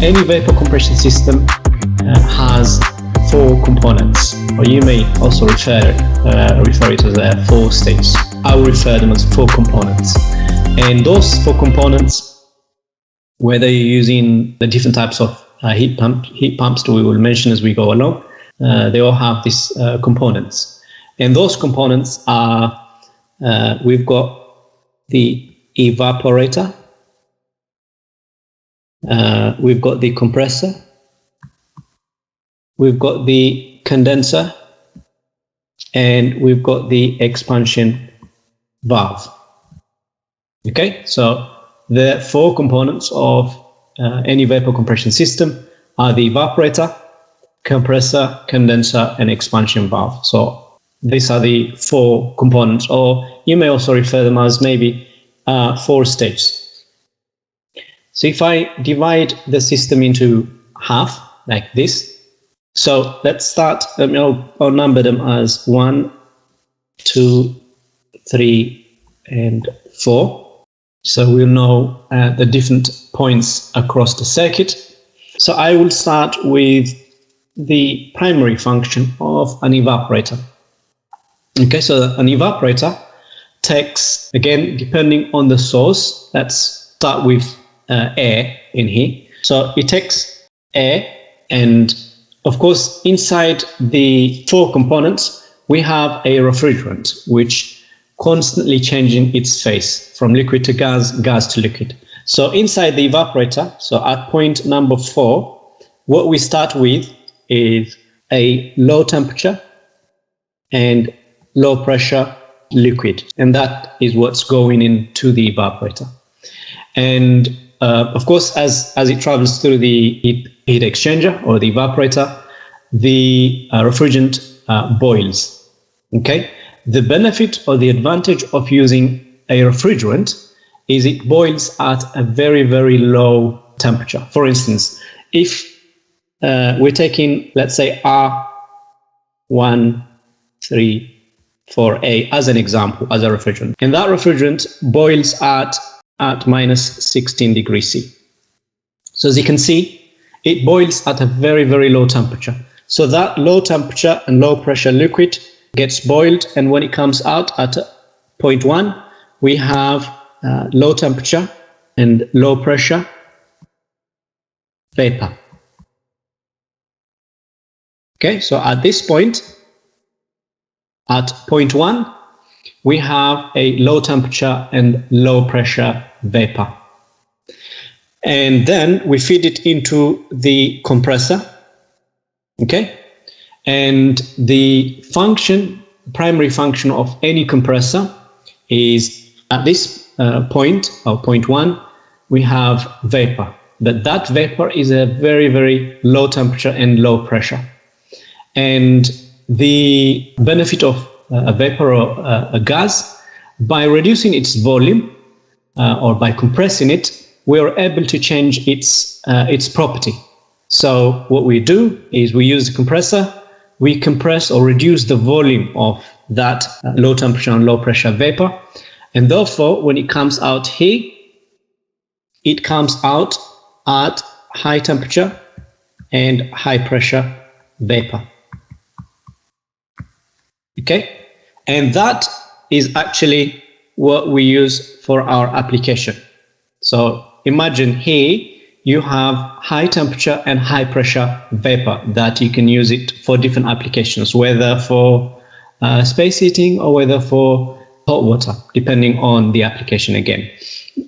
Any vapor compression system has four components, or you may also refer it as four stages. I will refer them as four components. And those four components, whether you're using the different types of heat pumps that we will mention as we go along, they all have these components. And those components are, we've got the evaporator, we've got the compressor, we've got the condenser, and we've got the expansion valve. Okay, so the four components of any vapor compression system are the evaporator, compressor, condenser, and expansion valve. So these are the four components, or you may also refer them as maybe 4 stages. So if I divide the system into half, like this, so let's start, I'll number them as 1, 2, 3, and 4. So we'll know the different points across the circuit. So I will start with the primary function of an evaporator. Okay, so an evaporator takes, again, depending on the source, let's start with air in here. So it takes air, and of course, inside the 4 components, we have a refrigerant, which constantly changing its phase from liquid to gas, gas to liquid. So inside the evaporator, so at point number 4, what we start with is a low temperature and low pressure liquid, and that is what's going into the evaporator. And of course, as it travels through the heat exchanger or the evaporator, the refrigerant boils. Okay, the benefit or the advantage of using a refrigerant is it boils at a very, very low temperature. For instance, if we're taking, let's say, R134A as an example, as a refrigerant, and that refrigerant boils at minus 16 degrees C. So as you can see, it boils at a very, very low temperature. So that low temperature and low pressure liquid gets boiled, and when it comes out at point 1, we have low temperature and low pressure vapor. Okay, so at this point, at point 1, we have a low temperature and low pressure vapor. And then we feed it into the compressor. Okay, and the primary function of any compressor is at this point, or point 1, we have vapor. But that vapor is a very, very low temperature and low pressure. And the benefit of a vapor or a gas, by reducing its volume or by compressing it, we are able to change its property. So what we do is we use the compressor, we compress or reduce the volume of that low temperature and low pressure vapor, and therefore when it comes out here, it comes out at high temperature and high pressure vapor. Okay, and that is actually what we use for our application. So imagine here you have high temperature and high pressure vapor that you can use it for different applications, whether for space heating or whether for hot water, depending on the application again.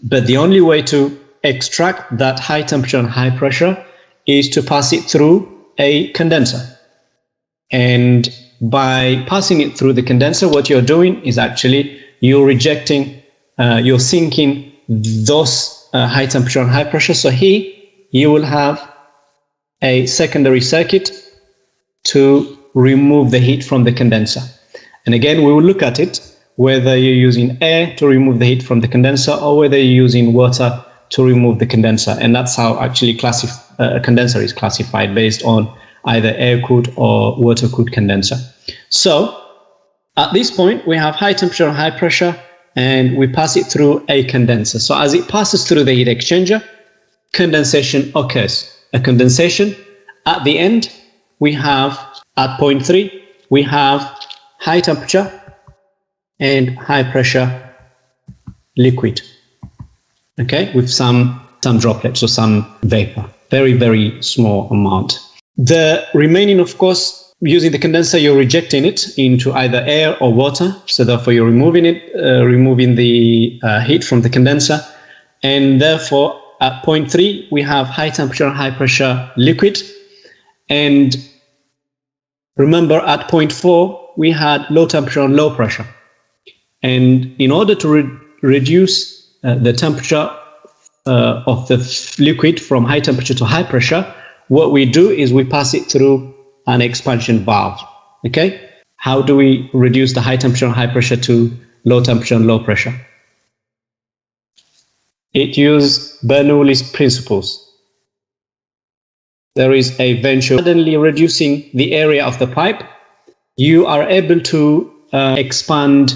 But the only way to extract that high temperature and high pressure is to pass it through a condenser. And by passing it through the condenser, what you're doing is actually you're sinking those high temperature and high pressure. So here you will have a secondary circuit to remove the heat from the condenser. And again, we will look at it, whether you're using air to remove the heat from the condenser or whether you're using water to remove the condenser. And that's how actually a condenser is classified, based on either air-cooled or water-cooled condenser. So at this point, we have high temperature and high pressure, and we pass it through a condenser. So as it passes through the heat exchanger, condensation occurs. a condensation. At the end, we have, at point 3, we have high temperature and high pressure liquid, okay, with some droplets or some vapor, very, very small amount. The remaining, of course, using the condenser, you're rejecting it into either air or water. So therefore, you're removing the heat from the condenser. And therefore, at point 3, we have high temperature and high pressure liquid. And remember, at point 4, we had low temperature and low pressure. And in order to reduce the temperature of the liquid from high temperature to high pressure, what we do is we pass it through an expansion valve. Okay? How do we reduce the high temperature and high pressure to low temperature and low pressure? It uses Bernoulli's principles. There is a venture suddenly reducing the area of the pipe. You are able to expand